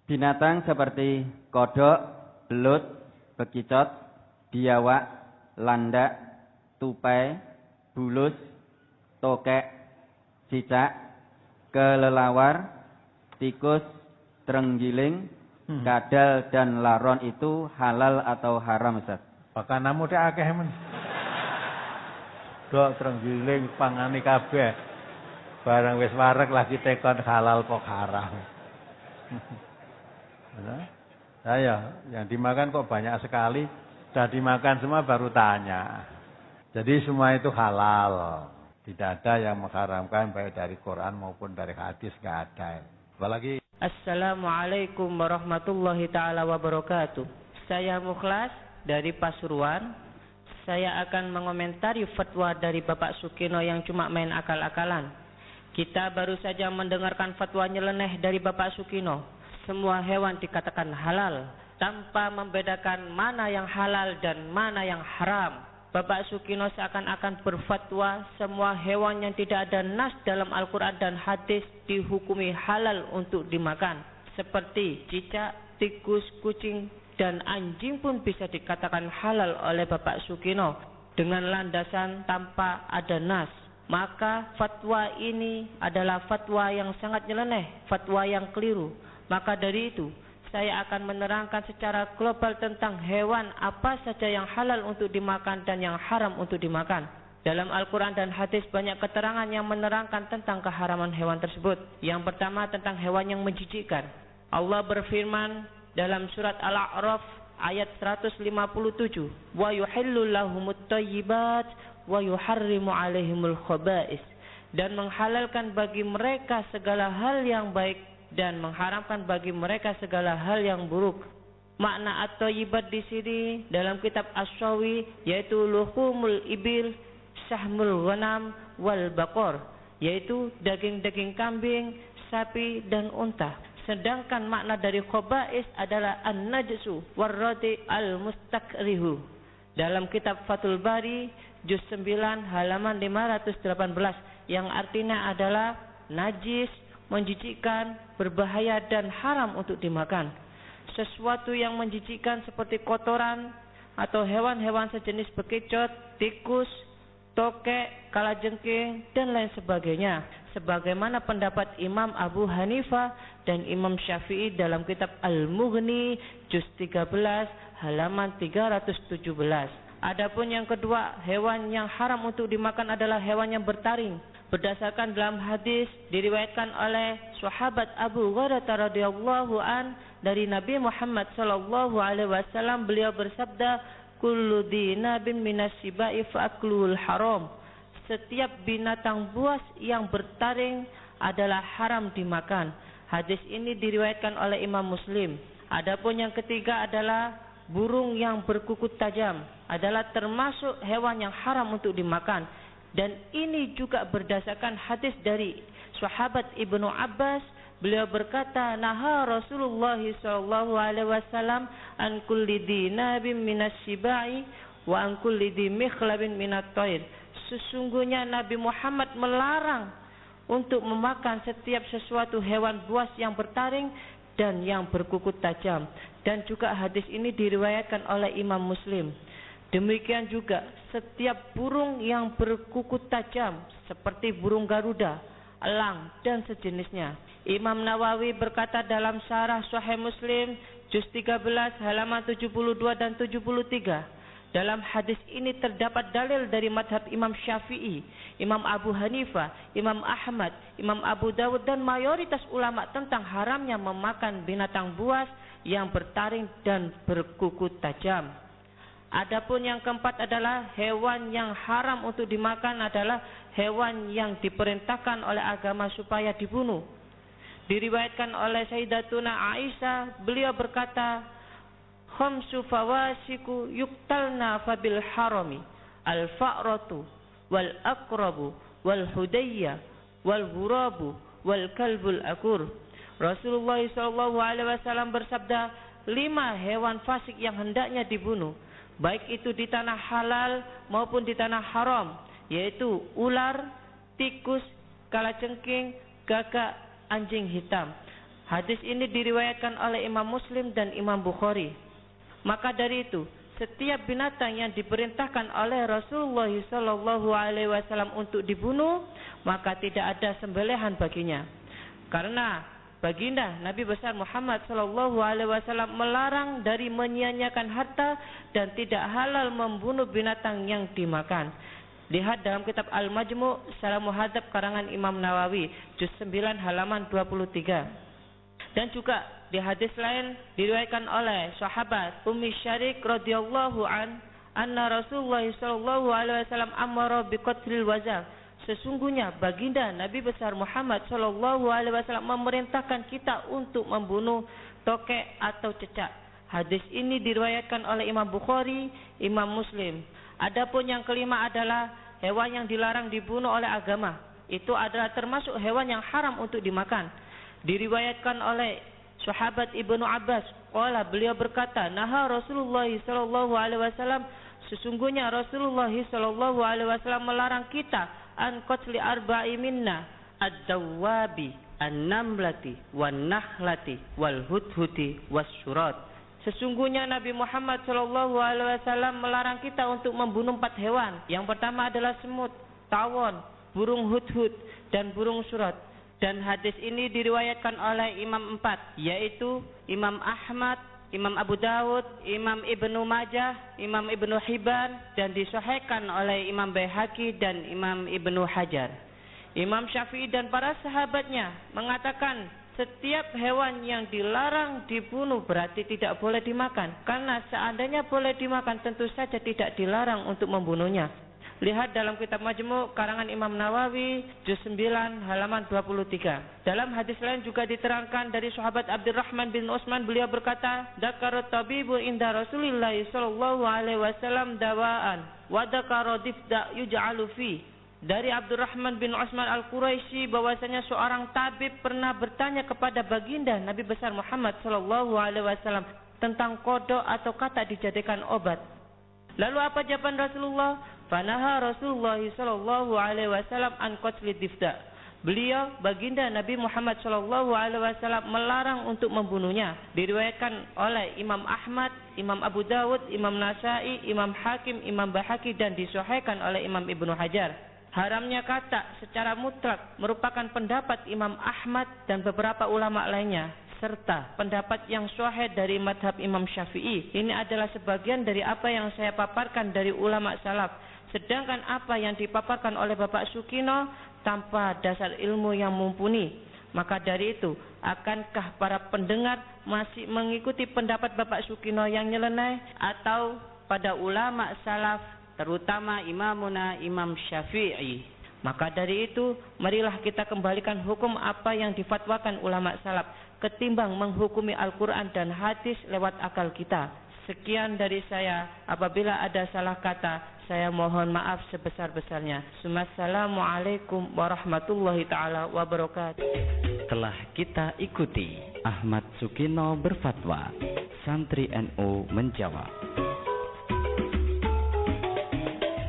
Binatang seperti kodok, belut, bekicot, biawak, landak, tupai, bulus, tokek, cicak, kelelawar, tikus, terenggiling, kadal dan laron itu halal atau haram, Ustaz? Pakanamu teh akeh men. Dok terenggiling pangani kabeh. Barang wis wareg lagi tekon halal kok haram. Saya yang dimakan kok banyak sekali. Sudah dimakan semua baru tanya. Jadi semua itu halal. Tidak ada yang mengharamkan baik dari Quran maupun dari hadis, enggak ada. Apalagi Assalamualaikum warahmatullahi ta'ala wabarakatuh. Saya Mukhlas dari Pasuruan. Saya akan mengomentari fatwa dari Bapak Sukino yang cuma main akal-akalan. Kita baru saja mendengarkan fatwa nyeleneh dari Bapak Sukino. Semua hewan dikatakan halal tanpa membedakan mana yang halal dan mana yang haram. Bapak Sukino seakan-akan berfatwa semua hewan yang tidak ada nas dalam Al-Quran dan hadis dihukumi halal untuk dimakan. Seperti cicak, tikus, kucing, dan anjing pun bisa dikatakan halal oleh Bapak Sukino dengan landasan tanpa ada nas. Maka fatwa ini adalah fatwa yang sangat nyeleneh, fatwa yang keliru. Maka dari itu saya akan menerangkan secara global tentang hewan apa saja yang halal untuk dimakan dan yang haram untuk dimakan. Dalam Al-Quran dan hadis banyak keterangan yang menerangkan tentang keharaman hewan tersebut. Yang pertama tentang hewan yang menjijikkan. Allah berfirman dalam surat Al-A'raf ayat 157. Wa yuhillu lahumut thayyibat wa yuharrimu alaihimul khaba'is. Dan menghalalkan bagi mereka segala hal yang baik dan mengharamkan bagi mereka segala hal yang buruk. Makna at-thayyibat di sini dalam kitab Asy-Syawi yaitu luhumul ibil, syahmul ghanam wal baqar, yaitu daging-daging kambing, sapi dan unta. Sedangkan makna dari khaba'is adalah an-najsu warradi al-mustakrihu. Dalam kitab Fathul Bari juz 9 halaman 518 yang artinya adalah najis, menjijikkan, berbahaya dan haram untuk dimakan. Sesuatu yang menjijikkan seperti kotoran atau hewan-hewan sejenis bekicot, tikus, tokek, kalajengking dan lain sebagainya. Sebagaimana pendapat Imam Abu Hanifah dan Imam Syafi'i dalam kitab Al-Mughni juz 13 halaman 317. Adapun yang kedua, hewan yang haram untuk dimakan adalah hewan yang bertaring. Berdasarkan dalam hadis diriwayatkan oleh sahabat Abu Hurairah radhiyallahu an dari Nabi Muhammad sallallahu alaihi wasallam, beliau bersabda, kullu dinabin minas sibai fa akluhul haram. Setiap binatang buas yang bertaring adalah haram dimakan. Hadis ini diriwayatkan oleh Imam Muslim. Adapun yang ketiga adalah burung yang berkuku tajam adalah termasuk hewan yang haram untuk dimakan. Dan ini juga berdasarkan hadis dari sahabat Ibnu Abbas. Beliau berkata, naha Rasulullah sallallahu alaihi wasallam an kulli dinabin minas sibai wa an kulli di mikhlabin minat thair. Sesungguhnya Nabi Muhammad melarang untuk memakan setiap sesuatu hewan buas yang bertaring dan yang berkuku tajam. Dan juga hadis ini diriwayatkan oleh Imam Muslim. Demikian juga setiap burung yang berkuku tajam seperti burung Garuda, elang dan sejenisnya. Imam Nawawi berkata dalam syarah Sahih Muslim juz 13 halaman 72 dan 73. Dalam hadis ini terdapat dalil dari madhab Imam Syafi'i, Imam Abu Hanifah, Imam Ahmad, Imam Abu Dawud dan mayoritas ulama tentang haramnya memakan binatang buas yang bertaring dan berkuku tajam. Adapun yang keempat adalah hewan yang haram untuk dimakan adalah hewan yang diperintahkan oleh agama supaya dibunuh. Diriwayatkan oleh Sayyidatuna Aisyah, beliau berkata, khamsu fawasiku yuktalna fabil harami al-fa'ratu wal aqrabu wal hudayya wal ghurabu wal kalbul akur. Rasulullah SAW bersabda, 5 hewan fasik yang hendaknya dibunuh, baik itu di tanah halal maupun di tanah haram, yaitu ular, tikus, kalajengking, gagak, anjing hitam. Hadis ini diriwayatkan oleh Imam Muslim dan Imam Bukhari. Maka dari itu, setiap binatang yang diperintahkan oleh Rasulullah SAW untuk dibunuh, maka tidak ada sembelihan baginya. Karena baginda Nabi besar Muhammad SAW melarang dari menyia-nyiakan harta dan tidak halal membunuh binatang yang dimakan. Lihat dalam kitab Al-Majmu' Syarah Muhadzab karangan Imam Nawawi, juz 9 halaman 23. Dan juga di hadis lain diriwayatkan oleh sahabat Ummi Syarik radhiyallahu anna Rasulullah sallallahu alaihi wasallam amara biqatlil wazar. Sesungguhnya baginda Nabi besar Muhammad sallallahu alaihi wasallam memerintahkan kita untuk membunuh tokek atau cecak. Hadis ini diriwayatkan oleh Imam Bukhari, Imam Muslim. Adapun yang kelima adalah hewan yang dilarang dibunuh oleh agama. Itu adalah termasuk hewan yang haram untuk dimakan. Diriwayatkan oleh sahabat Ibnu Abbas, beliau berkata, "Naha Rasulullah sallallahu alaihi wasallam, sesungguhnya Rasulullah sallallahu alaihi wasallam melarang kita an qatli arba'i minna, ad-dawabi, an-namlati, wan-nakhlati, wal-hudhudi, was-surat." Sesungguhnya Nabi Muhammad sallallahu alaihi wasallam melarang kita untuk membunuh 4 hewan. Yang pertama adalah semut, tawon, burung hudhud, dan burung surat. Dan hadis ini diriwayatkan oleh Imam 4, yaitu Imam Ahmad, Imam Abu Dawud, Imam Ibnu Majah, Imam Ibnu Hibban, dan disahihkan oleh Imam Baihaqi dan Imam Ibnu Hajar. Imam Syafi'i dan para sahabatnya mengatakan setiap hewan yang dilarang dibunuh berarti tidak boleh dimakan. Karena seandainya boleh dimakan tentu saja tidak dilarang untuk membunuhnya. Lihat dalam kitab Majmu' karangan Imam Nawawi, juz 9 halaman 23. Dalam hadis lain juga diterangkan dari sahabat Abdurrahman bin Utsman, beliau berkata, "Dzakara tabibu inda Rasulillah sallallahu alaihi wasallam dawaan wa dzakara difda yuj'alu fi." Dari Abdurrahman bin Utsman Al-Quraisy bahwasanya seorang tabib pernah bertanya kepada baginda Nabi besar Muhammad sallallahu alaihi wasallam tentang kodok atau kata dijadikan obat. Lalu apa jawaban Rasulullah? Fanaha Rasulullah sallallahu alaihi wasallam an qatli difda. Beliau baginda Nabi Muhammad sallallahu alaihi wasallam melarang untuk membunuhnya. Diriwayatkan oleh Imam Ahmad, Imam Abu Dawud, Imam Nasa'i, Imam Hakim, Imam Baihaqi dan disahihkan oleh Imam Ibnu Hajar. Haramnya kata secara mutlak merupakan pendapat Imam Ahmad dan beberapa ulama lainnya, serta pendapat yang sahih dari madhab Imam Syafi'i. Ini adalah sebagian dari apa yang saya paparkan dari ulama salaf. Sedangkan apa yang dipaparkan oleh Bapak Sukino tanpa dasar ilmu yang mumpuni. Maka dari itu, akankah para pendengar masih mengikuti pendapat Bapak Sukino yang nyeleneh atau pada ulama salaf, terutama imamuna Imam Syafi'i? Maka dari itu, marilah kita kembalikan hukum apa yang difatwakan ulama salaf ketimbang menghukumi Al-Quran dan hadis lewat akal kita. Sekian dari saya. Apabila ada salah kata, saya mohon maaf sebesar-besarnya. Assalamualaikum warahmatullahi taala wabarakatuh. Telah kita ikuti Ahmad Sukino berfatwa, Santri NU menjawab.